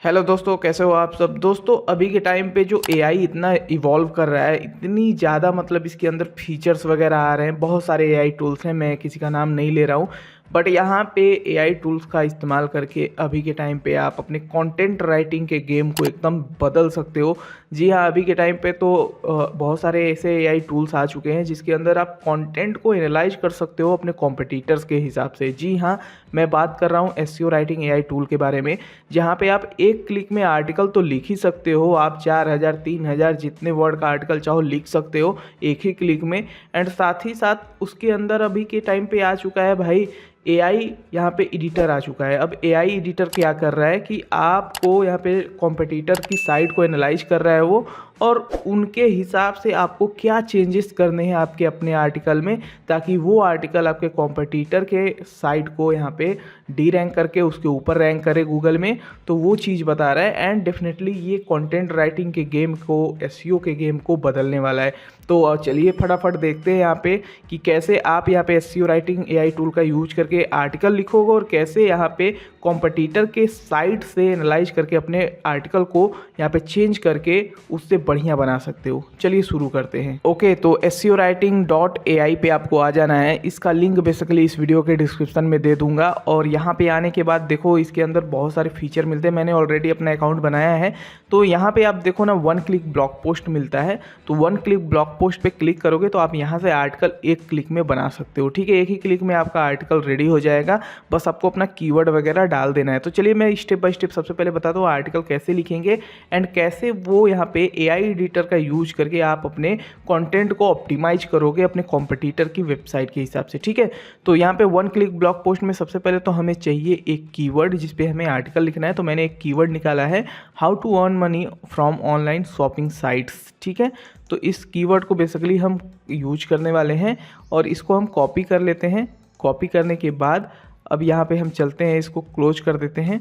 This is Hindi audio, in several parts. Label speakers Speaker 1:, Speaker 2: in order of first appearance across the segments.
Speaker 1: हेलो दोस्तों, कैसे हो आप सब। दोस्तों अभी के टाइम पे जो एआई इतना इवॉल्व कर रहा है, इतनी ज़्यादा मतलब इसके अंदर फीचर्स वगैरह आ रहे हैं। बहुत सारे एआई टूल्स हैं, मैं किसी का नाम नहीं ले रहा हूँ, बट यहाँ पे एआई टूल्स का इस्तेमाल करके अभी के टाइम पे आप अपने कंटेंट राइटिंग के गेम को एकदम बदल सकते हो। जी हाँ, अभी के टाइम पे तो बहुत सारे ऐसे एआई टूल्स आ चुके हैं जिसके अंदर आप कंटेंट को एनालाइज कर सकते हो अपने कॉम्पिटिटर्स के हिसाब से। जी हाँ, मैं बात कर रहा हूँ एसईओ राइटिंग एआई टूल के बारे में, जहाँ पे आप एक क्लिक में आर्टिकल तो लिख ही सकते हो। आप 4000 3000 जितने वर्ड का आर्टिकल चाहो लिख सकते हो एक ही क्लिक में। एंड साथ ही साथ उसके अंदर अभी के टाइम पे आ चुका है भाई एआई, यहाँ पे एडिटर आ चुका है। अब एआई एडिटर क्या कर रहा है कि आपको यहाँ पे कॉम्पिटिटर की साइट को एनालाइज कर रहा है वो, और उनके हिसाब से आपको क्या चेंजेस करने हैं आपके अपने आर्टिकल में, ताकि वो आर्टिकल आपके कॉम्पिटिटर के साइट को यहाँ पे डी रैंक करके उसके ऊपर रैंक करे गूगल में। तो वो चीज़ बता रहा है। एंड डेफिनेटली ये कंटेंट राइटिंग के गेम को, एसईओ के गेम को बदलने वाला है। तो चलिए फटाफट देखते हैं यहाँ पे कि कैसे आप यहाँ पे एसईओ राइटिंग एआई टूल का यूज करके आर्टिकल लिखोगे और कैसे यहाँ पे कॉम्पिटिटर के साइट से एनालाइज करके अपने आर्टिकल को यहाँ पे चेंज करके उससे बढ़िया बना सकते हो। चलिए शुरू करते हैं। ओके, तो SEOwriting.ai पे आपको आ जाना है। इसका लिंक बेसिकली इस वीडियो के डिस्क्रिप्शन में दे दूंगा। और यहाँ पे आने के बाद देखो इसके अंदर बहुत सारे फीचर मिलते हैं। मैंने ऑलरेडी अपना अकाउंट बनाया है, तो यहाँ पे आप देखो ना, 1 क्लिक ब्लॉग पोस्ट मिलता है। तो 1 क्लिक ब्लॉग पोस्ट पे क्लिक करोगे तो आप यहाँ से आर्टिकल एक क्लिक में बना सकते हो। ठीक है, एक ही क्लिक में आपका आर्टिकल रेडी हो जाएगा। बस आपको अपना कीवर्ड वगैरह डाल देना है। तो चलिए मैं स्टेप बाय स्टेप सबसे पहले बताता हूँ आर्टिकल कैसे लिखेंगे एंड कैसे वो यहाँ पे एआई एडिटर का यूज करके आप अपने कंटेंट को ऑप्टिमाइज करोगे अपने कॉम्पिटिटर की वेबसाइट के हिसाब से। ठीक है, तो यहाँ पे 1 क्लिक ब्लॉग पोस्ट में सबसे पहले तो हमें चाहिए एक कीवर्ड जिस पे हमें आर्टिकल लिखना है। तो मैंने एक कीवर्ड निकाला है, how to earn money from online shopping sites. ठीक है, तो इस कीवर्ड को बेसिकली हम यूज करने वाले हैं और इसको हम कॉपी कर लेते हैं। कॉपी करने के बाद अब यहाँ पे हम चलते हैं, इसको क्लोज कर देते हैं।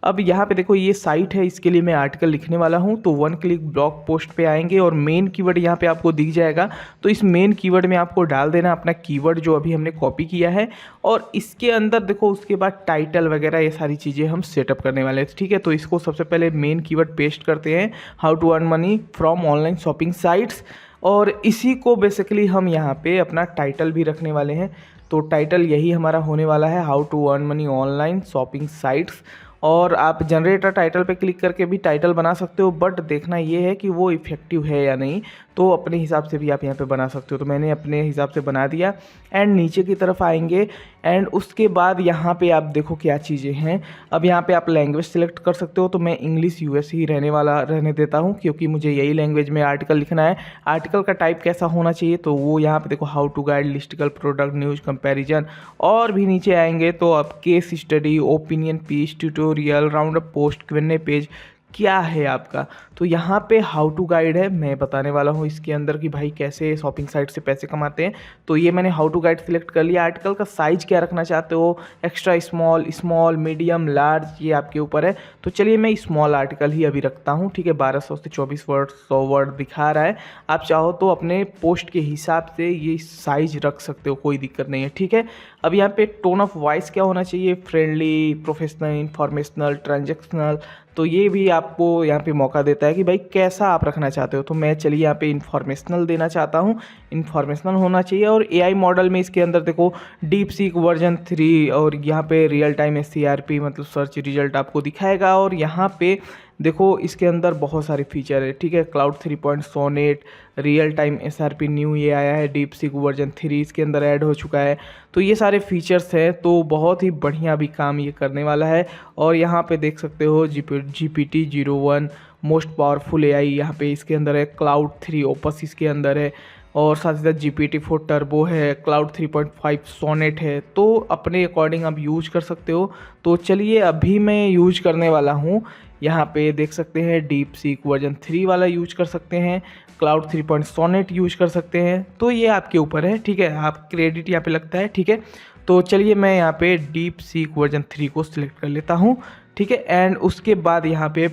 Speaker 1: अब यहाँ पे देखो ये साइट है, इसके लिए मैं आर्टिकल लिखने वाला हूँ। तो 1 क्लिक ब्लॉग पोस्ट पे आएंगे और मेन कीवर्ड यहाँ पे आपको दिख जाएगा। तो इस मेन कीवर्ड में आपको डाल देना अपना कीवर्ड जो अभी हमने कॉपी किया है। और इसके अंदर देखो उसके बाद टाइटल वगैरह ये सारी चीज़ें हम सेटअप करने वाले हैं। ठीक है, तो इसको सबसे पहले मेन कीवर्ड पेस्ट करते हैं, how to earn money from online shopping sites. और इसी को बेसिकली हम यहाँ पे अपना टाइटल भी रखने वाले हैं। तो टाइटल यही हमारा होने वाला है, how to earn money online shopping sites. और आप जनरेटर टाइटल पे क्लिक करके भी टाइटल बना सकते हो, बट देखना ये है कि वो इफेक्टिव है या नहीं। तो अपने हिसाब से भी आप यहाँ पे बना सकते हो। तो मैंने अपने हिसाब से बना दिया। एंड नीचे की तरफ आएंगे एंड उसके बाद यहाँ पे आप देखो क्या चीज़ें हैं। अब यहाँ पे आप लैंग्वेज सेलेक्ट कर सकते हो। तो मैं इंग्लिश यूएस ही रहने देता हूँ, क्योंकि मुझे यही लैंग्वेज में आर्टिकल लिखना है। आर्टिकल का टाइप कैसा होना चाहिए, तो वो यहाँ पे देखो, how to guide listicle product news comparison. और भी नीचे आएंगे तो आप case study, opinion piece, tutorial, round up post, question page क्या है आपका। तो यहाँ पे हाउ टू गाइड है, मैं बताने वाला हूँ इसके अंदर कि भाई कैसे शॉपिंग साइट से पैसे कमाते हैं। तो ये मैंने हाउ टू गाइड सिलेक्ट कर लिया। आर्टिकल का साइज़ क्या रखना चाहते हो, extra small, small, medium, large, ये आपके ऊपर है। तो चलिए मैं स्मॉल आर्टिकल ही अभी रखता हूँ। ठीक है, 1200 से 24 वर्ड, 100 वर्ड दिखा रहा है। आप चाहो तो अपने पोस्ट के हिसाब से ये साइज रख सकते हो, कोई दिक्कत नहीं है। ठीक है, अब यहाँ पे टोन ऑफ वॉइस क्या होना चाहिए, फ्रेंडली, प्रोफेशनल, इन्फॉर्मेशनल, ट्रांजेक्शनल। तो ये भी आपको यहाँ पे मौका देता है कि भाई कैसा आप रखना चाहते हो। तो मैं चलिए यहाँ पे इन्फॉर्मेशनल देना चाहता हूँ, इन्फॉर्मेशनल होना चाहिए। और एआई मॉडल में इसके अंदर देखो डीप सीक वर्जन 3 और यहाँ पे रियल टाइम SCRP मतलब सर्च रिजल्ट आपको दिखाएगा। और यहाँ पे देखो इसके अंदर बहुत सारे फीचर है। ठीक है, Claude 3 Sonnet, real time SRP new ये आया है, डीप सीक वर्जन 3 इसके अंदर ऐड हो चुका है। तो ये सारे फीचर्स हैं, तो बहुत ही बढ़िया भी काम ये करने वाला है। और यहाँ पे देख सकते हो GPT-01 मोस्ट पावरफुल एआई यहाँ पे इसके अंदर है, क्लाउड 3 ओपस इसके अंदर है, और साथ ही साथ GPT-4 टर्बो है, क्लाउड 3.5 सोनेट है। तो अपने अकॉर्डिंग आप यूज कर सकते हो। तो चलिए अभी मैं यूज करने वाला हूँ, यहाँ पे देख सकते हैं डीप सीक वर्जन 3 वाला यूज कर सकते हैं, क्लाउड 3 सोनेट यूज कर सकते हैं। तो ये आपके ऊपर है। ठीक है, आप क्रेडिट यहाँ पे लगता है। ठीक है, तो चलिए मैं यहाँ पे डीप सीक वर्जन 3 को सिलेक्ट कर लेता हूँ। ठीक है। एंड उसके बाद यहाँ पे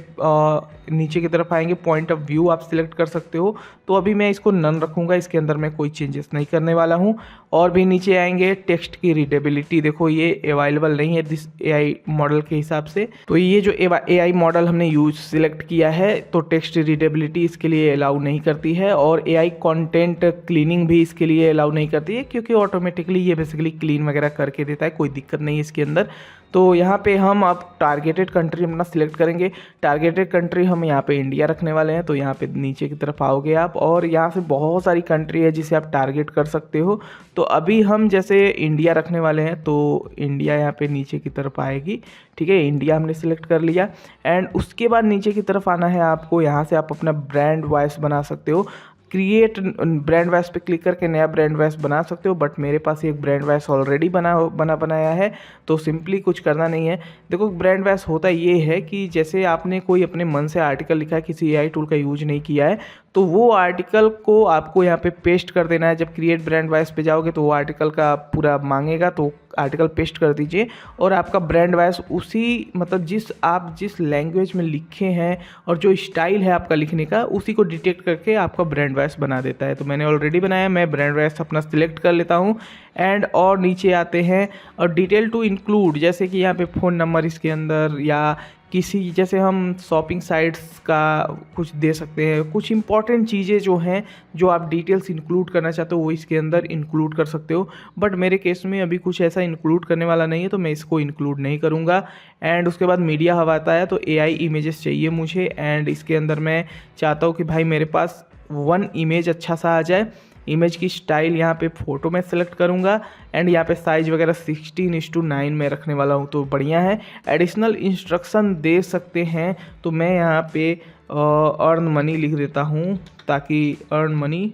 Speaker 1: नीचे की तरफ आएंगे, पॉइंट ऑफ व्यू आप सिलेक्ट कर सकते हो। तो अभी मैं इसको नन रखूँगा, इसके अंदर मैं कोई चेंजेस नहीं करने वाला हूँ। और भी नीचे आएंगे, टेक्स्ट की रीडेबिलिटी, देखो ये अवेलेबल नहीं है दिस एआई मॉडल के हिसाब से। तो ये जो एआई मॉडल हमने यूज सिलेक्ट किया है तो टेक्स्ट रीडेबिलिटी इसके लिए अलाउ नहीं करती है, और एआई कंटेंट क्लीनिंग भी इसके लिए अलाउ नहीं करती है, क्योंकि ऑटोमेटिकली ये बेसिकली क्लीन वगैरह करके देता है, कोई दिक्कत नहीं है इसके अंदर। तो यहाँ पे हम अब टारगेटेड कंट्री अपना सिलेक्ट करेंगे। टारगेटेड कंट्री हम यहाँ पे इंडिया रखने वाले हैं। तो यहाँ पे नीचे की तरफ आओगे आप, और यहाँ से बहुत सारी कंट्री है जिसे आप टारगेट कर सकते हो। तो अभी हम जैसे इंडिया रखने वाले हैं, तो इंडिया यहाँ पे नीचे की तरफ आएगी, ठीक है। इंडिया हमने सिलेक्ट कर लिया। एंड उसके बाद नीचे की तरफ आना है आपको, यहाँ से आप अपना ब्रांड वॉइस बना सकते हो। क्रिएट ब्रांड वॉइस पे क्लिक करके नया ब्रांड वॉइस बना सकते हो, बट मेरे पास एक ब्रांड वॉइस ऑलरेडी बनाया है, तो सिंपली कुछ करना नहीं है। देखो ब्रांड वॉइस होता ये है कि जैसे आपने कोई अपने मन से आर्टिकल लिखा है, किसी एआई टूल का यूज नहीं किया है, तो वो आर्टिकल को आपको यहाँ पे पेस्ट कर देना है। जब क्रिएट ब्रांड वॉइस पे जाओगे तो वो आर्टिकल का पूरा मांगेगा, तो आर्टिकल पेस्ट कर दीजिए, और आपका ब्रांड वॉइस उसी मतलब जिस लैंग्वेज में लिखे हैं और जो स्टाइल है आपका लिखने का, उसी को डिटेक्ट करके आपका ब्रांड वॉइस बना देता है। तो मैंने ऑलरेडी बनाया, मैं ब्रांड वॉइस अपना सिलेक्ट कर लेता हूँ। एंड और नीचे आते हैं, और डिटेल टू इंक्लूड, जैसे कि यहाँ पे फ़ोन नंबर इसके अंदर, या किसी जैसे हम शॉपिंग साइट्स का कुछ दे सकते हैं, कुछ इंपॉर्टेंट चीज़ें जो हैं जो आप डिटेल्स इंक्लूड करना चाहते हो वो इसके अंदर इंक्लूड कर सकते हो। बट मेरे केस में अभी कुछ ऐसा इंक्लूड करने वाला नहीं है, तो मैं इसको इंक्लूड नहीं करूँगा। एंड उसके बाद मीडिया हब आता है, तो एआई इमेजेस चाहिए मुझे। एंड इसके अंदर मैं चाहता हूँ कि भाई मेरे पास 1 इमेज अच्छा सा आ जाए। इमेज की स्टाइल यहाँ पे फ़ोटो में सेलेक्ट करूँगा। एंड यहाँ पे साइज़ वगैरह 16:9 में रखने वाला हूँ, तो बढ़िया है। एडिशनल इंस्ट्रक्शन दे सकते हैं, तो मैं यहाँ पे अर्न मनी लिख देता हूँ, ताकि earn money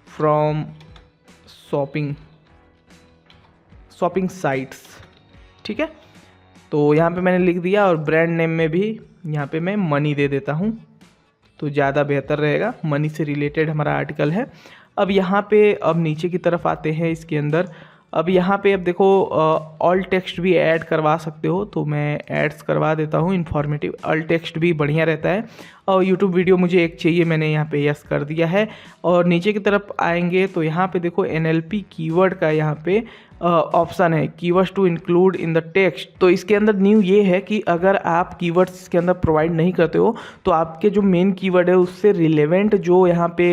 Speaker 1: from shopping sites, ठीक है। तो यहाँ पे मैंने लिख दिया, और ब्रांड नेम में भी यहाँ पे मैं मनी दे देता हूँ, तो ज़्यादा बेहतर रहेगा। मनी से रिलेटेड हमारा आर्टिकल है। अब यहाँ पे अब नीचे की तरफ आते हैं इसके अंदर। अब यहाँ पे अब देखो ऑल टेक्स्ट भी ऐड करवा सकते हो, तो मैं एड्स करवा देता हूँ। इन्फॉर्मेटिव ऑल टेक्स्ट भी बढ़िया रहता है। और यूट्यूब वीडियो मुझे एक चाहिए, मैंने यहाँ पे यस कर दिया है। और नीचे की तरफ आएंगे तो यहाँ पे देखो NLP कीवर्ड का यहाँ पे ऑप्शन है, keywords to include in the text. तो इसके अंदर न्यू ये है कि अगर आप कीवर्ड्स इसके अंदर प्रोवाइड नहीं करते हो, तो आपके जो मेन कीवर्ड है उससे रिलेवेंट जो यहाँ पे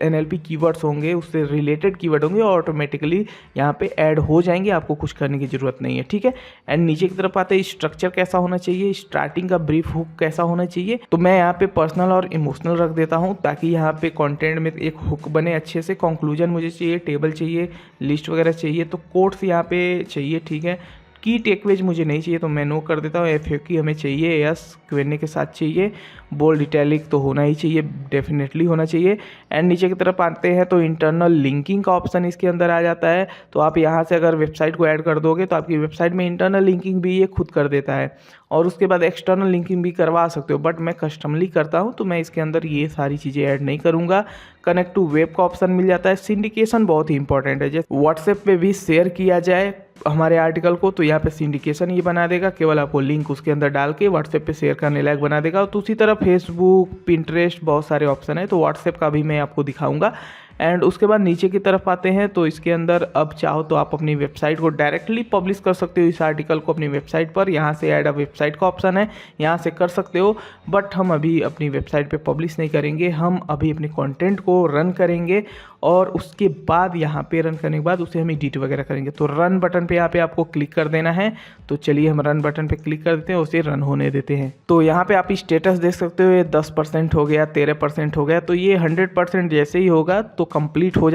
Speaker 1: NLP कीवर्ड्स होंगे, उससे रिलेटेड कीवर्ड होंगे, ऑटोमेटिकली यहाँ पे ऐड हो जाएंगे, आपको कुछ करने की ज़रूरत नहीं है, ठीक है। एंड नीचे की तरफ आते हैं, स्ट्रक्चर कैसा होना चाहिए, स्टार्टिंग का ब्रीफ हुक कैसा होना चाहिए। तो मैं यहाँ पे पर्सनल और इमोशनल रख देता हूँ, ताकि यहाँ पे कंटेंट में एक हुक बने अच्छे से। कंक्लूजन मुझे चाहिए, टेबल चाहिए, लिस्ट वगैरह चाहिए, तो कोट्स यहाँ पे चाहिए, ठीक है। की टेकवेज मुझे नहीं चाहिए, तो मैं नो कर देता हूँ। FAQ हमें चाहिए, यस Q&A के साथ चाहिए। बोल्ड इटैलिक तो होना ही चाहिए, डेफिनेटली होना चाहिए। एंड नीचे की तरफ आते हैं तो इंटरनल लिंकिंग का ऑप्शन इसके अंदर आ जाता है। तो आप यहाँ से अगर वेबसाइट को ऐड कर दोगे तो आपकी वेबसाइट में इंटरनल लिंकिंग भी ये खुद कर देता है, और उसके बाद एक्सटर्नल लिंकिंग भी करवा सकते हो, बट मैं कस्टमली करता हूँ, तो मैं इसके अंदर ये सारी चीज़ें ऐड नहीं करूँगा। कनेक्ट टू वेब का ऑप्शन मिल जाता है। सिंडिकेशन बहुत ही इंपॉर्टेंट है, जैसे व्हाट्सएप पे भी शेयर किया जाए हमारे आर्टिकल को, तो यहाँ पे सिंडिकेशन ये बना देगा, केवल आपको लिंक उसके अंदर डाल के व्हाट्सएप पे शेयर करने लायक बना देगा। तो उसी तरह फेसबुक, पिंटरेस्ट, बहुत सारे ऑप्शन है, तो व्हाट्सएप का भी मैं आपको दिखाऊंगा। एंड उसके बाद नीचे की तरफ आते हैं, तो इसके अंदर अब चाहो तो आप अपनी वेबसाइट को डायरेक्टली पब्लिश कर सकते हो, इस आर्टिकल को अपनी वेबसाइट पर। यहाँ से ऐड अ वेबसाइट का ऑप्शन है, यहाँ से कर सकते हो, बट हम अभी अपनी वेबसाइट पे पब्लिश नहीं करेंगे। हम अभी अपने कंटेंट को रन करेंगे, और उसके बाद यहाँ पे रन करने के बाद उसे हम एडिट वगैरह करेंगे। तो रन बटन पे यहाँ पे आपको क्लिक कर देना है। तो चलिए हम रन बटन पे क्लिक कर देते हैं, उसे रन होने देते हैं। तो यहाँ पे आप स्टेटस देख सकते हो, ये 10% हो गया, 13% हो गया। तो ये 100% जैसे ही होगा तो कंप्लीट हो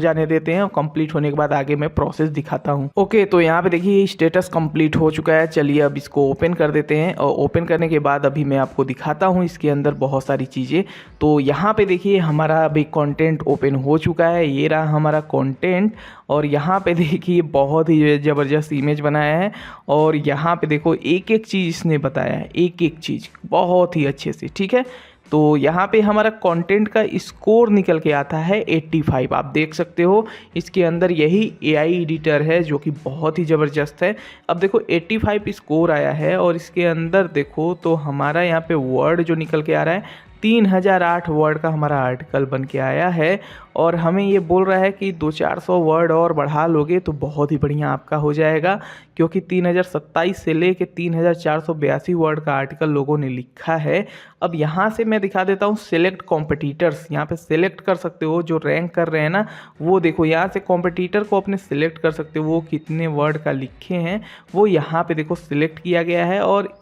Speaker 1: जाने देते हैं, और कंप्लीट होने के बाद आगे मैं प्रोसेस दिखाता हूँ। ओके, तो यहाँ पे देखिए स्टेटस कंप्लीट हो चुका है। चलिए अब इसको ओपन कर देते हैं, और ओपन करने के बाद अभी मैं आपको दिखाता हूँ इसके अंदर बहुत सारी चीज़ें। तो यहाँ पे देखिए हमारा अभी कंटेंट ओपन हो चुका है, ये रहा हमारा कंटेंट। और यहाँ पे देखिए बहुत ही ज़बरदस्त इमेज बनाया है, और यहाँ पे देखो एक एक चीज़ इसने बताया है, एक एक चीज़ बहुत ही अच्छे से, ठीक है। तो यहाँ पे हमारा कंटेंट का स्कोर निकल के आता है 85। आप देख सकते हो इसके अंदर यही एआई एडिटर है जो कि बहुत ही ज़बरदस्त है। अब देखो 85 स्कोर आया है और इसके अंदर देखो तो हमारा यहाँ पे वर्ड जो निकल के आ रहा है 3008 वर्ड का हमारा आर्टिकल बन के आया है। और हमें ये बोल रहा है कि 200-400 वर्ड और बढ़ा लोगे तो बहुत ही बढ़िया आपका हो जाएगा, क्योंकि 3027 से लेके 3482 वर्ड का आर्टिकल लोगों ने लिखा है। अब यहाँ से मैं दिखा देता हूँ सेलेक्ट कॉम्पिटिटर्स। यहाँ पे सेलेक्ट कर सकते हो जो रैंक कर रहे हैं ना, वो देखो यहाँ से कॉम्पिटिटर को अपने सिलेक्ट कर सकते हो, वो कितने वर्ड का लिखे हैं वो यहाँ पे देखो सिलेक्ट किया गया है और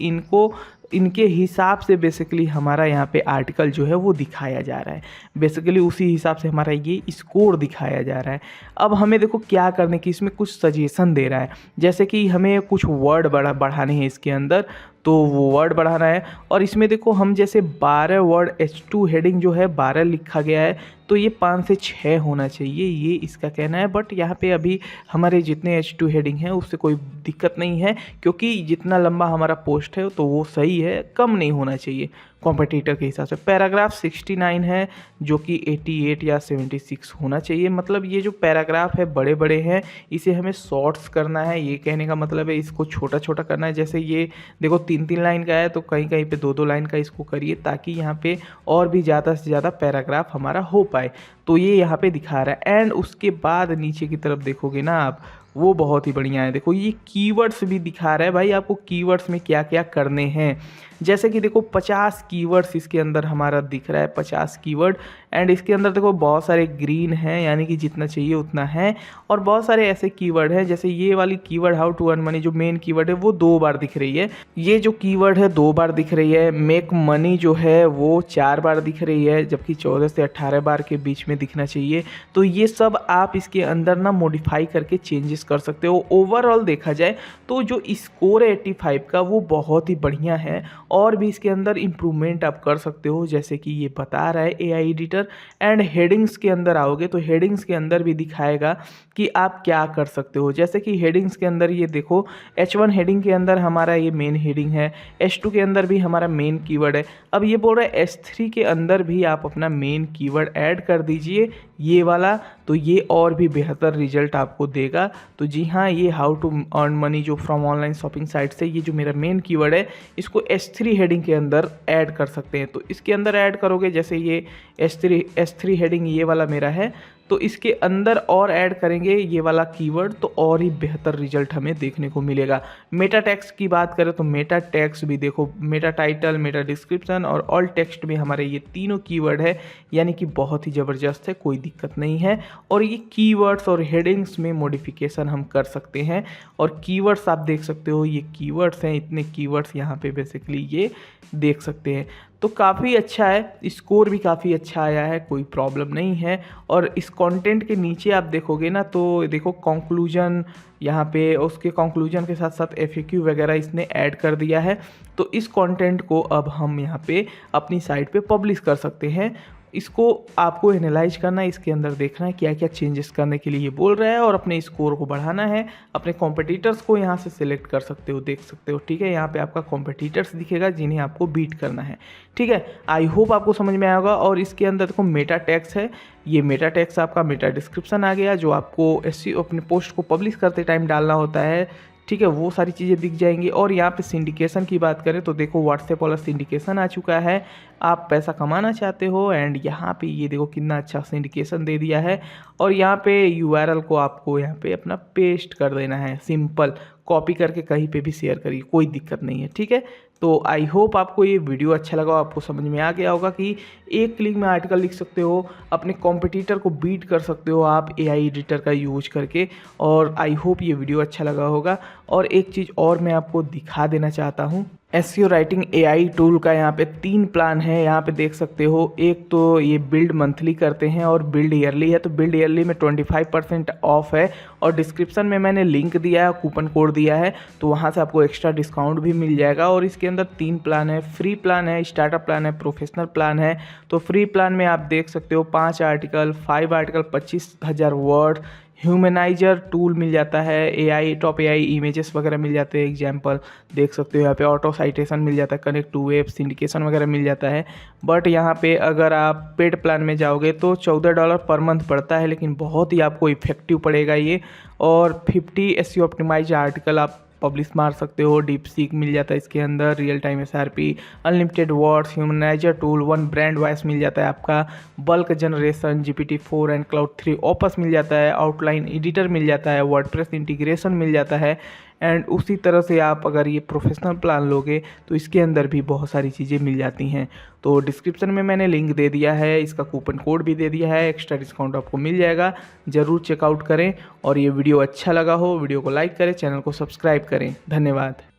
Speaker 1: इनके हिसाब से बेसिकली हमारा यहाँ पे आर्टिकल जो है वो दिखाया जा रहा है। बेसिकली उसी हिसाब से हमारा ये स्कोर दिखाया जा रहा है। अब हमें देखो क्या करने की, इसमें कुछ सजेशन दे रहा है, जैसे कि हमें कुछ वर्ड बढ़ाने हैं इसके अंदर, तो वो वर्ड बढ़ाना है। और इसमें देखो हम जैसे 12 वर्ड H2 हेडिंग जो है 12 लिखा गया है, तो ये 5 से 6 होना चाहिए, ये इसका कहना है। बट यहाँ पे अभी हमारे जितने H2 हेडिंग हैं उससे कोई दिक्कत नहीं है, क्योंकि जितना लंबा हमारा पोस्ट है तो वो सही है, कम नहीं होना चाहिए कॉम्पिटिटर के हिसाब से। पैराग्राफ 69 है जो कि 88 या 76 होना चाहिए। मतलब ये जो पैराग्राफ है बड़े बड़े हैं, इसे हमें शॉर्ट्स करना है, ये कहने का मतलब है इसको छोटा छोटा करना है। जैसे ये देखो 3-3 लाइन का है तो कहीं कहीं पे 2-2 लाइन का इसको करिए, ताकि यहाँ पे और भी ज़्यादा से ज़्यादा पैराग्राफ हमारा हो पाए। तो ये यहाँ पे दिखा रहा है। एंड उसके बाद नीचे की तरफ देखोगे ना आप, वो बहुत ही बढ़िया है। देखो ये कीवर्ड्स भी दिखा रहा है भाई, आपको कीवर्ड्स में क्या क्या करने हैं। जैसे कि देखो 50 कीवर्ड्स इसके अंदर हमारा दिख रहा है, 50 कीवर्ड। एंड इसके अंदर देखो बहुत सारे ग्रीन हैं, यानी कि जितना चाहिए उतना है। और बहुत सारे ऐसे कीवर्ड हैं, जैसे ये वाली keyword how to earn money जो मेन कीवर्ड है वो 2 बार दिख रही है। ये जो कीवर्ड है 2 बार दिख रही है। मेक मनी जो है वो 4 बार दिख रही है, जबकि 14 से 18 बार के बीच में दिखना चाहिए। तो ये सब आप इसके अंदर ना मॉडिफाई करके चेंजेस कर सकते हो। ओवरऑल देखा जाए तो जो स्कोर है 85 का वो बहुत ही बढ़िया है, और भी इसके अंदर इम्प्रूवमेंट आप कर सकते हो, जैसे कि ये बता रहा है एआई एडिटर। एंड हेडिंग्स के अंदर आओगे तो हेडिंग्स के अंदर भी दिखाएगा कि आप क्या कर सकते हो। जैसे कि हेडिंग्स के अंदर ये देखो H1 हेडिंग के अंदर हमारा ये मेन हेडिंग है, H2 के अंदर भी हमारा मेन कीवर्ड है। अब ये बोल रहा है S3 के अंदर भी आप अपना मेन कीवर्ड ऐड कर दीजिए ये वाला, तो ये और भी बेहतर रिजल्ट आपको देगा। तो जी हाँ, ये हाउ टू अर्न मनी जो फ्रॉम ऑनलाइन शॉपिंग साइट से, ये जो मेरा मेन कीवर्ड है इसको S3 हेडिंग के अंदर ऐड कर सकते हैं। तो इसके अंदर ऐड करोगे, जैसे ये S3 हेडिंग ये वाला मेरा है, तो इसके अंदर और ऐड करेंगे ये वाला कीवर्ड, तो और ही बेहतर रिजल्ट हमें देखने को मिलेगा। मेटा टेक्स्ट की बात करें तो मेटा टेक्स्ट भी देखो, मेटा टाइटल, मेटा डिस्क्रिप्शन और ऑल टेक्स्ट में हमारे ये तीनों कीवर्ड है, यानी कि बहुत ही ज़बरदस्त है, कोई दिक्कत नहीं है। और ये कीवर्ड्स और हेडिंग्स में मॉडिफिकेशन हम कर सकते हैं। और कीवर्ड्स आप देख सकते हो, ये कीवर्ड्स हैं, इतने कीवर्ड्स यहाँ पे बेसिकली ये देख सकते हैं। तो काफ़ी अच्छा है, स्कोर भी काफ़ी अच्छा आया है, कोई प्रॉब्लम नहीं है। और इस कंटेंट के नीचे आप देखोगे ना तो देखो कंक्लूजन, यहाँ पे उसके कंक्लूजन के साथ साथ FAQ वगैरह इसने ऐड कर दिया है। तो इस कंटेंट को अब हम यहाँ पे अपनी साइट पे पब्लिश कर सकते हैं। इसको आपको एनालाइज करना है, इसके अंदर देखना है क्या क्या चेंजेस करने के लिए ये बोल रहा है, और अपने स्कोर को बढ़ाना है। अपने कॉम्पिटिटर्स को यहाँ से सिलेक्ट कर सकते हो, देख सकते हो, ठीक है। यहाँ पे आपका कॉम्पिटिटर्स दिखेगा जिन्हें आपको बीट करना है, ठीक है। आई होप आपको समझ में आया होगा। और इसके अंदर देखो मेटा टैग्स है, ये मेटा टैग्स आपका मेटा डिस्क्रिप्शन आ गया, जो आपको अपने पोस्ट को पब्लिश करते टाइम डालना होता है, ठीक है। वो सारी चीज़ें दिख जाएंगी। और यहाँ पे सिंडिकेशन की बात करें तो देखो व्हाट्सएप वाला सिंडिकेशन आ चुका है। आप पैसा कमाना चाहते हो, एंड यहाँ पे ये देखो कितना अच्छा सिंडिकेशन दे दिया है। और यहाँ पे URL को आपको यहाँ पे अपना पेस्ट कर देना है, सिंपल कॉपी करके कहीं पे भी शेयर करिए, कोई दिक्कत नहीं है, ठीक है। तो आई होप आपको ये वीडियो अच्छा लगा, आपको समझ में आ गया होगा कि एक क्लिक में आर्टिकल लिख सकते हो, अपने कॉम्पिटिटर को बीट कर सकते हो आप एआई एडिटर का यूज करके। और आई होप ये वीडियो अच्छा लगा होगा। और एक चीज़ और मैं आपको दिखा देना चाहता हूँ, SEO राइटिंग AI टूल का यहाँ पे 3 प्लान है, यहाँ पे देख सकते हो। एक तो ये बिल्ड मंथली करते हैं और बिल्ड ईयरली है, तो बिल्ड ईयरली में 25% ऑफ है। और डिस्क्रिप्शन में मैंने लिंक दिया है, कूपन कोड दिया है, तो वहाँ से आपको एक्स्ट्रा डिस्काउंट भी मिल जाएगा। और इसके अंदर 3 प्लान है, फ्री प्लान है, स्टार्टअप प्लान है, प्रोफेशनल प्लान है। तो फ्री प्लान में आप देख सकते हो 5 आर्टिकल, 5 आर्टिकल, 25,000 वर्ड, ह्यूमनाइजर टूल मिल जाता है, एआई टॉप एआई इमेजेस वगैरह मिल जाते हैं, एग्जांपल देख सकते हो यहाँ पे ऑटो साइटेशन मिल जाता है, कनेक्ट टू वेब सिंडिकेशन वगैरह मिल जाता है। बट यहाँ पे अगर आप पेड प्लान में जाओगे तो $14 पर मंथ पड़ता है, लेकिन बहुत ही आपको इफेक्टिव पड़ेगा ये। और 50 एसईओ ऑप्टिमाइज आर्टिकल आप पब्लिश मार सकते हो, डीप सीक मिल जाता है इसके अंदर, real time SRP, unlimited words, humanizer tool, 1 brand voice मिल जाता है आपका, bulk generation, GPT-4 and Claude 3 Opus मिल जाता है, आउटलाइन एडिटर मिल जाता है, वर्डप्रेस इंटीग्रेशन मिल जाता है। एंड उसी तरह से आप अगर ये प्रोफेशनल प्लान लोगे तो इसके अंदर भी बहुत सारी चीज़ें मिल जाती हैं। तो डिस्क्रिप्शन में मैंने लिंक दे दिया है, इसका कूपन कोड भी दे दिया है, एक्स्ट्रा डिस्काउंट आपको मिल जाएगा। ज़रूर चेकआउट करें और ये वीडियो अच्छा लगा हो वीडियो को लाइक करें, चैनल को सब्सक्राइब करें। धन्यवाद।